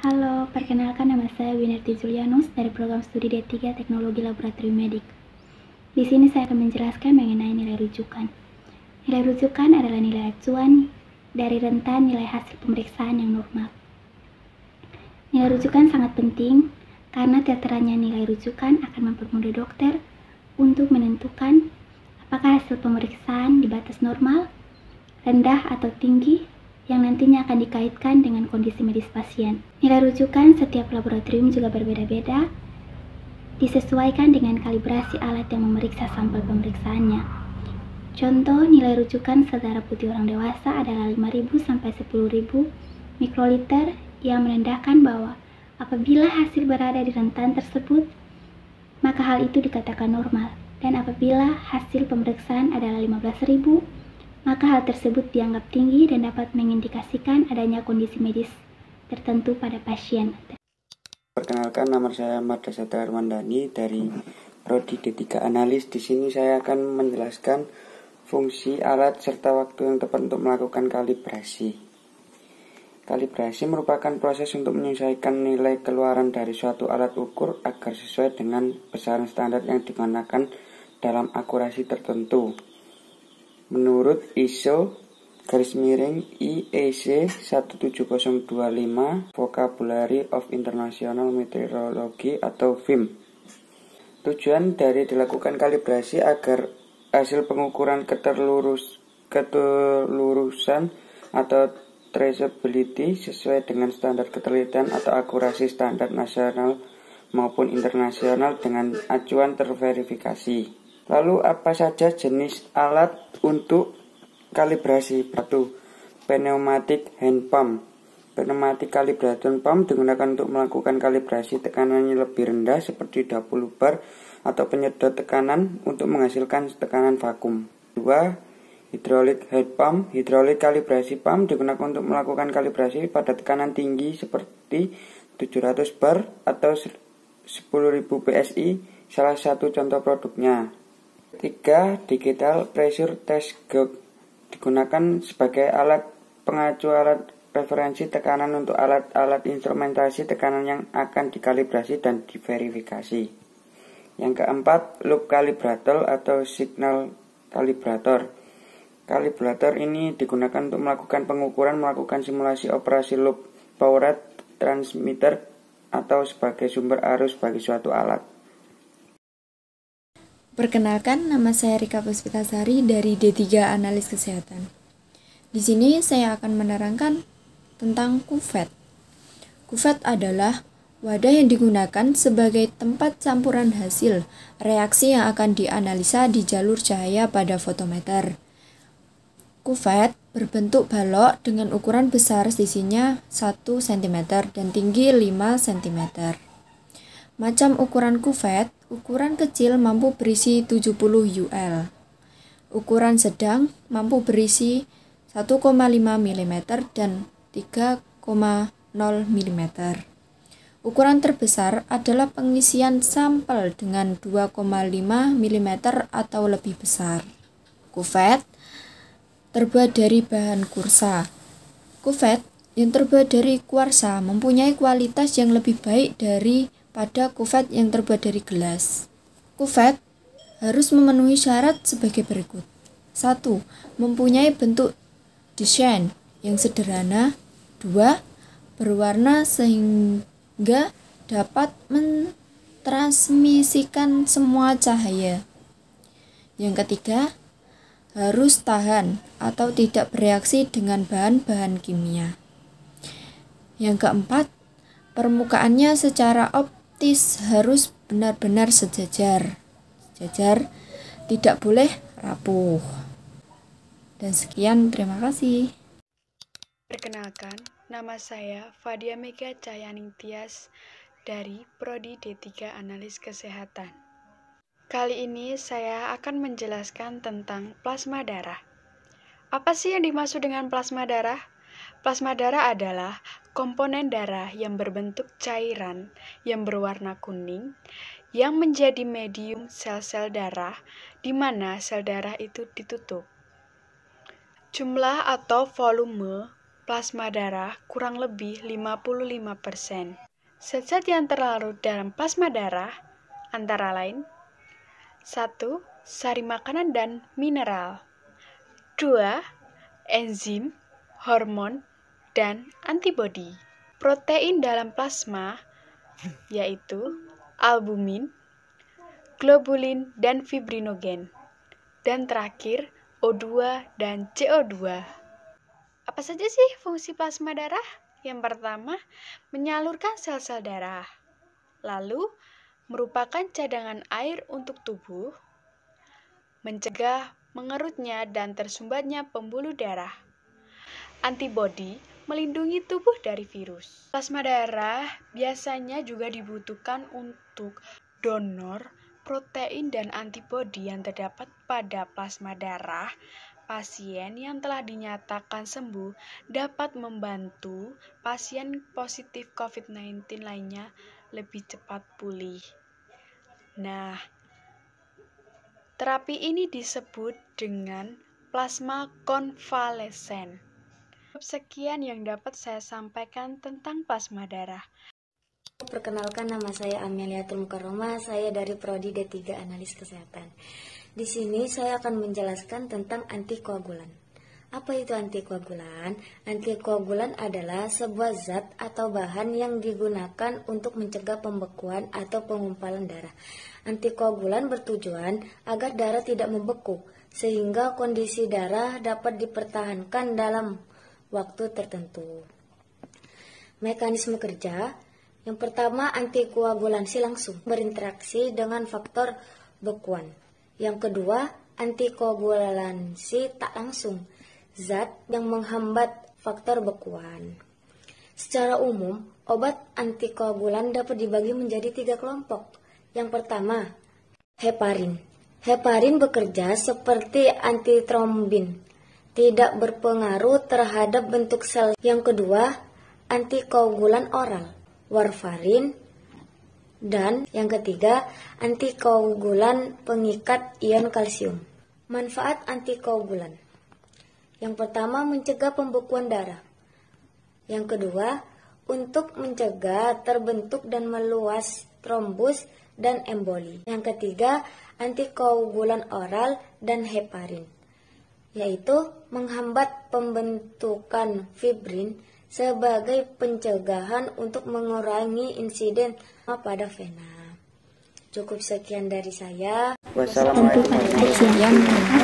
Halo, perkenalkan nama saya Winarti Julianus dari program studi D3 Teknologi Laboratorium Medik. Di sini saya akan menjelaskan mengenai nilai rujukan. Nilai rujukan adalah nilai acuan dari rentan nilai hasil pemeriksaan yang normal. Nilai rujukan sangat penting karena terteranya nilai rujukan akan mempermudah dokter untuk menentukan apakah hasil pemeriksaan di batas normal, rendah atau tinggi yang nantinya akan dikaitkan dengan kondisi medis pasien. Nilai rujukan setiap laboratorium juga berbeda-beda, disesuaikan dengan kalibrasi alat yang memeriksa sampel pemeriksaannya. Contoh nilai rujukan sel darah putih orang dewasa adalah 5.000 sampai 10.000 mikroliter yang menandakan bahwa apabila hasil berada di rentan tersebut, maka hal itu dikatakan normal. Dan apabila hasil pemeriksaan adalah 15.000, maka hal tersebut dianggap tinggi dan dapat mengindikasikan adanya kondisi medis tertentu pada pasien. Perkenalkan, nama saya Mardasata Armandani dari Prodi D3 Analis. Di sini saya akan menjelaskan fungsi alat serta waktu yang tepat untuk melakukan kalibrasi. Kalibrasi merupakan proses untuk menyesuaikan nilai keluaran dari suatu alat ukur agar sesuai dengan besaran standar yang digunakan dalam akurasi tertentu. Menurut ISO IEC 17025 Vocabulary of International Meteorology atau VIM. Tujuan dari dilakukan kalibrasi agar hasil pengukuran ketelurusan atau traceability sesuai dengan standar ketelitian atau akurasi standar nasional maupun internasional dengan acuan terverifikasi. Lalu apa saja jenis alat untuk kalibrasi? 1. Pneumatic hand pump. Pneumatic calibration pump digunakan untuk melakukan kalibrasi tekanannya lebih rendah seperti 20 bar atau penyedot tekanan untuk menghasilkan tekanan vakum. 2. Hydraulic head pump. Hydraulic calibration pump digunakan untuk melakukan kalibrasi pada tekanan tinggi seperti 700 bar atau 10.000 PSI, salah satu contoh produknya. 3. Digital pressure test gauge digunakan sebagai alat pengacu alat referensi tekanan untuk alat-alat instrumentasi tekanan yang akan dikalibrasi dan diverifikasi. Yang keempat, loop calibrator atau signal calibrator. Kalibrator ini digunakan untuk melakukan pengukuran, melakukan simulasi operasi loop powered transmitter atau sebagai sumber arus bagi suatu alat. Perkenalkan, nama saya Rika Puspitasari dari D3 Analis Kesehatan. Di sini saya akan menerangkan tentang kuvet. Kuvet adalah wadah yang digunakan sebagai tempat campuran hasil reaksi yang akan dianalisa di jalur cahaya pada fotometer. Kuvet berbentuk balok dengan ukuran besar sisinya 1 cm dan tinggi 5 cm. Macam ukuran kuvet, ukuran kecil mampu berisi 70 UL. Ukuran sedang mampu berisi 1,5 mm dan 3,0 mm. Ukuran terbesar adalah pengisian sampel dengan 2,5 mm atau lebih besar. Kuvet terbuat dari bahan kursa. Kuvet yang terbuat dari kuarsa mempunyai kualitas yang lebih baik pada kuvet yang terbuat dari gelas. Kuvet harus memenuhi syarat sebagai berikut. 1. Mempunyai bentuk desain yang sederhana. 2. Berwarna sehingga dapat mentransmisikan semua cahaya. Yang ketiga, harus tahan atau tidak bereaksi dengan bahan-bahan kimia. Yang keempat, permukaannya secara optis harus benar-benar sejajar, tidak boleh rapuh. Dan sekian, terima kasih. Perkenalkan, nama saya Fadia Mega Cahyaning Tias dari Prodi D3 Analis Kesehatan. Kali ini saya akan menjelaskan tentang plasma darah. Apa sih yang dimaksud dengan plasma darah? Plasma darah adalah komponen darah yang berbentuk cairan yang berwarna kuning yang menjadi medium sel-sel darah di mana sel darah itu ditutup. Jumlah atau volume plasma darah kurang lebih 55%. Zat-zat yang terlarut dalam plasma darah antara lain 1. Sari makanan dan mineral 2. Enzim, hormon, dan antibodi. Protein dalam plasma yaitu albumin, globulin, dan fibrinogen. Dan terakhir, O2 dan CO2. Apa saja sih fungsi plasma darah? Yang pertama, menyalurkan sel-sel darah. Lalu, merupakan cadangan air untuk tubuh, mencegah mengerutnya dan tersumbatnya pembuluh darah. Antibodi melindungi tubuh dari virus. Plasma darah biasanya juga dibutuhkan untuk donor protein dan antibodi yang terdapat pada plasma darah. Pasien yang telah dinyatakan sembuh dapat membantu pasien positif COVID-19 lainnya lebih cepat pulih. Nah, terapi ini disebut dengan plasma konvalesen. Sekian yang dapat saya sampaikan tentang plasma darah. Perkenalkan, nama saya Ameliatul Mukarromah, saya dari Prodi D3 Analis Kesehatan. Di sini saya akan menjelaskan tentang antikoagulan. Apa itu antikoagulan? Antikoagulan adalah sebuah zat atau bahan yang digunakan untuk mencegah pembekuan atau pengumpalan darah. Antikoagulan bertujuan agar darah tidak membeku, sehingga kondisi darah dapat dipertahankan dalam waktu tertentu. Mekanisme kerja. Yang pertama, antikoagulansi langsung berinteraksi dengan faktor bekuan. Yang kedua, antikoagulansi tak langsung, zat yang menghambat faktor bekuan. Secara umum, obat antikoagulan dapat dibagi menjadi 3 kelompok. Yang pertama, heparin. Heparin bekerja seperti antitrombin, tidak berpengaruh terhadap bentuk sel. Yang kedua, antikoagulan oral, warfarin. Dan yang ketiga, antikoagulan pengikat ion kalsium. Manfaat antikoagulan. Yang pertama, mencegah pembekuan darah. Yang kedua, untuk mencegah terbentuk dan meluas trombus dan emboli. Yang ketiga, antikoagulan oral dan heparin, yaitu menghambat pembentukan fibrin sebagai pencegahan untuk mengurangi insiden pada vena. Cukup sekian dari saya. Wassalamualaikum warahmatullahi wabarakatuh.